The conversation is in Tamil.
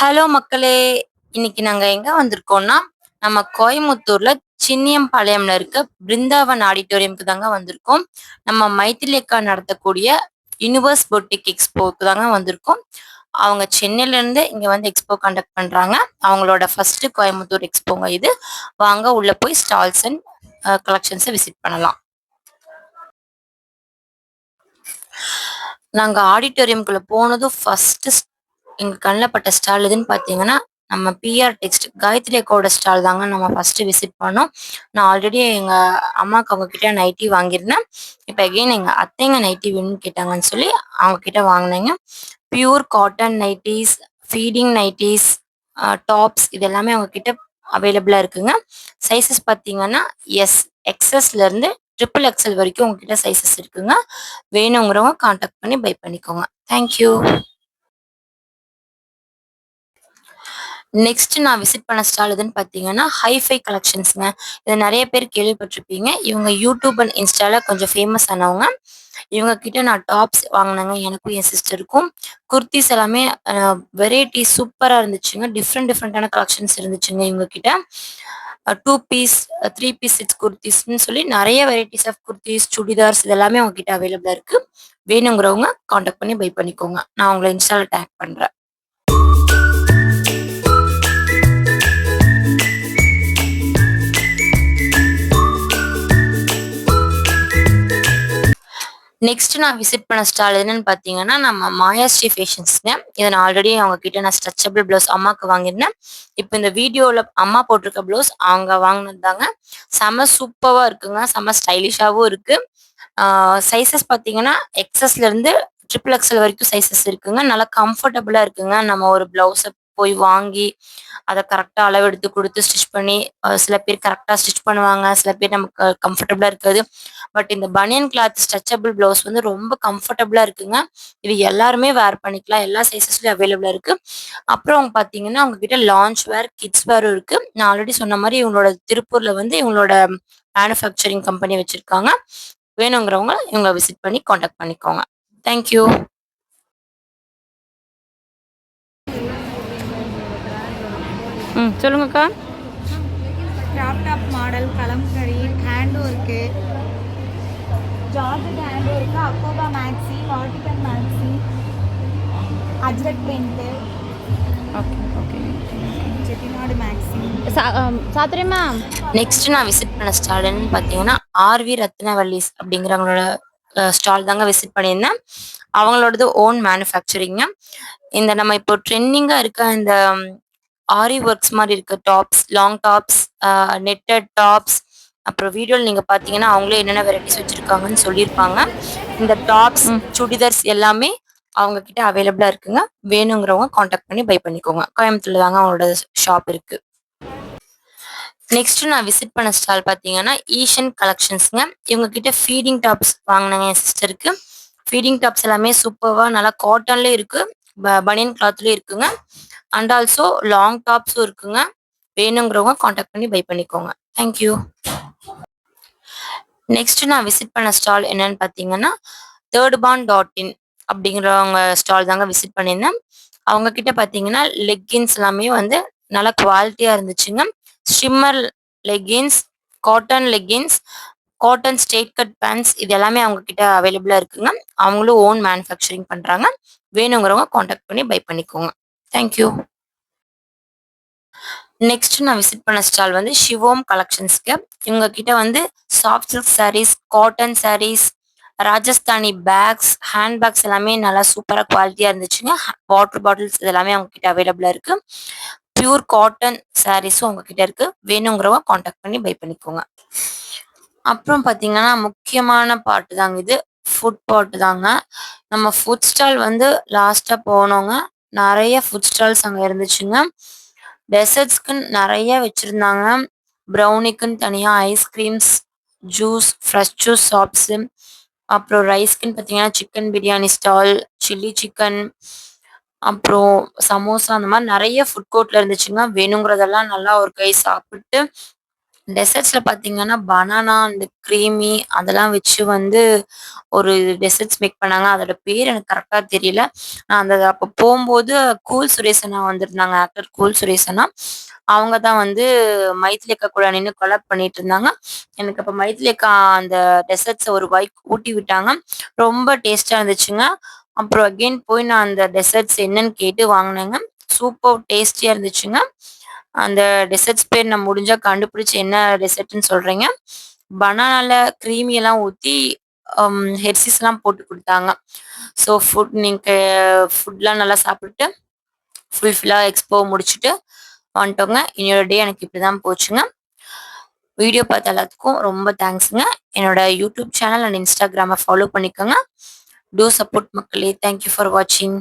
ஹலோ மக்களே! இன்னைக்கு நாங்க எங்க வந்திருக்கோம்னா, நம்ம கோயமுத்தூர்ல சின்னியம்பாளையம்ல இருக்க பிருந்தாவன் ஆடிட்டோரியம்க்கு தாங்க வந்திருக்கோம். நம்ம மைதிலி அக்கா நடத்தக்கூடிய யுனிவர்ஸ் பொட்டிக் எக்ஸ்போக்கு தாங்க வந்திருக்கோம். அவங்க சென்னையிலேருந்து இங்க வந்து எக்ஸ்போ கண்டக்ட் பண்றாங்க. அவங்களோட ஃபர்ஸ்ட் கோயமுத்தூர் எக்ஸ்போங்க இது. வாங்க உள்ள போய் ஸ்டால்ஸ் அண்ட் கலெக்ஷன்ஸ விசிட் பண்ணலாம். நாங்க ஆடிட்டோரியம்குள்ள போனதும் ஃபர்ஸ்ட் எங்க கண்ல பட்ட ஸ்டால் எதுன்னு பார்த்தீங்கன்னா, நம்ம பிஆர் டெக்ஸ்ட் காயத்ரி அக்காவோட ஸ்டால் தாங்க நம்ம ஃபர்ஸ்ட் விசிட் பண்ணோம். நான் ஆல்ரெடி எங்க அம்மாக்கு அவங்க கிட்ட நைட்டி வாங்கியிருந்தேன். இப்ப அகைன் எங்க அத்தைங்க நைட்டி வேணும்னு கேட்டாங்கன்னு சொல்லி அவங்க கிட்ட வாங்குனேங்க. Pure cotton nighties, feeding nighties, tops இது எல்லாமே அவங்க கிட்ட அவைலபிளா இருக்குங்க. சைஸஸ் பார்த்தீங்கன்னா, எஸ் எக்ஸ்எஸ்ல இருந்து ட்ரிபிள் எக்ஸ்எல் வரைக்கும் உங்ககிட்ட சைஸஸ் இருக்குங்க. வேணுங்கிறவங்க கான்டாக்ட் பண்ணி பை பண்ணிக்கோங்க. Thank you. நெக்ஸ்ட் நான் விசிட் பண்ண ஸ்டால் எதுன்னு பார்த்தீங்கன்னா, ஹைஃபை கலெக்ஷன்ஸ்ங்க. இத நெறைய பேர் கேள்விப்பட்டிருப்பீங்க. இவங்க யூடியூப் அண்ட் இன்ஸ்டால கொஞ்சம் ஃபேமஸ் ஆனவங்க. இவங்க கிட்ட நான் டாப்ஸ் வாங்குனேங்க. எனக்கும் என் சிஸ்டருக்கும். குர்தீஸ் எல்லாமே வெரைட்டி சூப்பரா இருந்துச்சுங்க. டிஃப்ரெண்டான கலெக்ஷன்ஸ் இருந்துச்சுங்க இவங்க கிட்ட. 2 பீஸ், 3 பீஸ் செட்ஸ் குர்தீஸ்ன்னு சொல்லி நெறைய வெரைட்டிஸ் ஆஃப் குர்தீஸ், சுடிதார்ஸ் இது எல்லாமே அவங்க கிட்ட அவைலபிளா இருக்கு. வேணுங்கிறவங்க கான்டாக்ட் பண்ணி பை பண்ணிக்கோங்க. நான் உங்கள இன்ஸ்டால டேக் பண்றேன். நெக்ஸ்ட் நான் விசிட் பண்ண ஸ்டால் என்னன்னு பார்த்தீங்கன்னா, நம்ம மாயாஸ்ரீ ஃபேஷன்ஸ்ங்க. இத நான் ஆல்ரெடி அவங்க கிட்ட நான் ஸ்ட்ரெச்சபிள் ப்ளவுஸ் அம்மாக்கு வாங்கியிருந்தேன். இப்ப இந்த வீடியோல அம்மா போட்டிருக்க ப்ளவுஸ் அவங்க வாங்குனது தாங்க. செம சூப்பரா இருக்குங்க. செம ஸ்டைலிஷாவும் இருக்கு. சைஸஸ் பார்த்தீங்கன்னா, எக்ஸ்எஸ்ல இருந்து ட்ரிபிள் எக்ஸ்எல் வரைக்கும் சைஸஸ் இருக்குங்க. நல்லா கம்ஃபர்டபுளா இருக்குங்க. நம்ம ஒரு ப்ளவுஸ போய் வாங்கி, அத கரெக்ட்டா அளவெடுத்து குடுத்து ஸ்டிச் பண்ணி, சில பேர் கரெக்ட்டா ஸ்டிச் பண்ணுவாங்க. சில பேர் நமக்கு கம்ஃபர்டபுளா இருக்காது. பட் இந்த பனியன் கிளாத் ஸ்ட்ரெச்சபிள் ப்ளவுஸ் வந்து ரொம்ப கம்ஃபர்டபுளா இருக்குங்க. இது எல்லாருமே வேர் பண்ணிக்கலாம். எல்லா சைஸஸ்லயும் அவைலபிளா இருக்கு. அப்புறம் பார்த்தீங்கன்னா, அவங்க கிட்ட லான்ச் வேர், கிட்ஸ் வேரும் இருக்கு. நான் ஆல்ரெடி சொன்ன மாரி இவங்களோட திருப்பூர்ல வந்து இவங்களோட மேனுஃபேக்சரிங் கம்பெனி வச்சிருக்காங்க. வேணுங்கிறவங்க இவங்கள விசிட் பண்ணி கான்டாக்ட் பண்ணிக்கோங்க. Thank you. சொல்லுங்கக்கா. Crop top model, kalamkari, hand work, georgette hand work, அக்கோபா மேக்ஸி, வாட்டிகன் maxi, Ajrakh print, okay, okay. Chettinad maxi. சாத்துரி மேம். நெக்ஸ்ட் நான் விசிட் பண்ண ஸ்டால்னு பார்த்தீங்கன்னா, ஆர்வி ரத்னவல்லிஸ் அப்படிங்கிறவங்களோட ஸ்டால் தாங்க விசிட் பண்ணியிருந்தேன். அவங்களோடது ஓன் மேனுஃபேக்சரிங்க. இந்த நம்ம இப்போ ட்ரெண்டிங்கா இருக்க இந்த ஆரி ஒர்க்ஸ் மாரி இருக்க tops, long tops, netted tops, அப்புறம் வீடியோல நீங்க பார்த்தீங்கன்னா, அவங்களே என்னென்ன வெரைட்டிஸ் வச்சிருக்காங்கன்னு சொல்லியிருப்பாங்க. இந்த டாப்ஸ், சுடிதார்ஸ் எல்லாமே அவங்க கிட்ட அவைலபிளா இருக்குங்க. வேணுங்கிறவங்க கான்டாக்ட் பண்ணி பை பண்ணிக்கோங்க. கோயம்புத்தூர்ல தாங்க அவங்களோட ஷாப் இருக்கு. நெக்ஸ்ட் நான் விசிட் பண்ண ஸ்டால் பார்த்தீங்கன்னா, ஈஷன் கலெக்ஷன்ஸ்ங்க. இவங்க கிட்ட ஃபீடிங் டாப்ஸ் வாங்குனேங்க என் சிஸ்டருக்கு. ஃபீடிங் டாப்ஸ் எல்லாமே சூப்பர்வா நல்லா காட்டன்லயும் இருக்கு. பனியன் கிளாத்லயும் இருக்குங்க. அண்ட் ஆல்சோ லாங் டாப்ஸும் இருக்குங்க. வேணுங்கிறவங்க கான்டாக்ட் பண்ணி பை பண்ணிக்கோங்க. Thank you. நெக்ஸ்ட் நான் விசிட் பண்ண ஸ்டால் என்னன்னு பார்த்தீங்கன்னா, thirdborn.in அப்படிங்கிறவங்க ஸ்டால் தாங்க விசிட் பண்ணியிருந்தேன். அவங்க கிட்ட பார்த்தீங்கன்னா, லெக்கின்ஸ் எல்லாமே வந்து நல்லா குவாலிட்டியா இருந்துச்சுங்க. Shimmer leggings, cotton leggings, cotton straight cut pants இது எல்லாமே அவங்க கிட்ட அவைலபிளா இருக்குங்க. அவங்களும் ஓன் மேனுஃபேக்சரிங் பண்றாங்க. வேணுங்கிறவங்க கான்டாக்ட் பண்ணி பை பண்ணிக்கோங்க. Thank you. நெக்ஸ்ட் நான் விசிட் பண்ண ஸ்டால் வந்து ஷிவோம் கலெக்ஷன்ஸ்க்கு. இவங்க கிட்ட வந்து soft silk sarees, cotton sarees, Rajasthani bags, hand bags எல்லாமே நல்லா சூப்பரா குவாலிட்டியா இருந்துச்சுங்க. வாட்டர் பாட்டில்ஸ் இது எல்லாமே அவங்க கிட்ட அவைலபிளா இருக்கு. பியூர் காட்டன் சாரீஸும் அவங்க கிட்ட இருக்கு. வேணுங்கிறவங்க கான்டாக்ட் பண்ணி பை பண்ணிக்கோங்க. அப்புறம் பார்த்தீங்கன்னா, முக்கியமான பார்ட் தாங்க இது. ஃபுட் பார்ட் தாங்க. நம்ம ஃபுட் ஸ்டால் வந்து லாஸ்ட்டா போனோங்க. நெறைய ஃபுட் ஸ்டால்ஸ் அங்க இருந்துச்சுங்க. டெசர்ட்ஸ்க்குன்னு நெறைய வச்சிருந்தாங்க. ப்ரௌனிக்குன்னு தனியா ice creams, juice, fresh juice shops, அப்புறம் ரைஸ்க்குன்னு பார்த்தீங்கன்னா, chicken biryani stall, chilli chicken, அப்புறம் சமோசா அந்த மாரி நெறைய ஃபுட் கோர்ட்ல இருந்துச்சுங்க. வேணுங்கிறதெல்லாம் நல்லா ஒரு கை சாப்பிட்டு டெசர்ட்ஸ்ல பார்த்தீங்கன்னா, பனானா அண்ட் கிரீமி அதெல்லாம் வச்சு வந்து ஒரு டெசர்ட்ஸ் மேக் பண்ணாங்க. அதோட பேர் எனக்கு கரெக்ட்டா தெரியல. நான் அப்ப போம்போது கூல் சுரேஷ் அண்ணா வந்திருந்தாங்க. ஆக்டர் கூல் சுரேஷ் அண்ணா. அவங்க தான் வந்து மைதிலி அக்கா கூட நின்னு கொலாப் பண்ணிட்டு இருந்தாங்க. எனக்கு அப்ப மைதிலி அக்கா அந்த டெசர்ட்ஸ ஒரு வாய் ஊட்டி விட்டாங்க. ரொம்ப டேஸ்ட்டா இருந்துச்சுங்க. அப்புறம் அகைன் போய் நான் அந்த டெசர்ட்ஸ் என்னன்னு கேட்டு வாங்குனேங்க. சூப்பர் டேஸ்டியா இருந்துச்சுங்க. அந்த டெசர்ட்ஸ் பேர் நான் முடிஞ்சா கண்டுபிடிச்சு என்ன டெசர்ட்ன்னு சொல்றேங்க. பனானால கிரீமி எல்லாம் ஊத்தி ஹெர்ஷீஸ்லாம் போட்டு குடுத்தாங்க. ஸோ நீங்க ஃபுட்லாம் நல்லா சாப்பிட்டு ஃபுல்ஃபில்லா எக்ஸ்போ முடிச்சுட்டு வந்துட்டோங்க. இன்னையோட டே எனக்கு இப்படிதான் போச்சுங்க. வீடியோ பார்த்த எல்லாத்துக்கும் ரொம்ப தேங்க்ஸ்ங்க. என்னோட YouTube channel and Instagram follow பண்ணிக்கோங்க. டூ சப்போர்ட் மக்களே. தேங்க் யூ ஃபார் வாட்சிங்.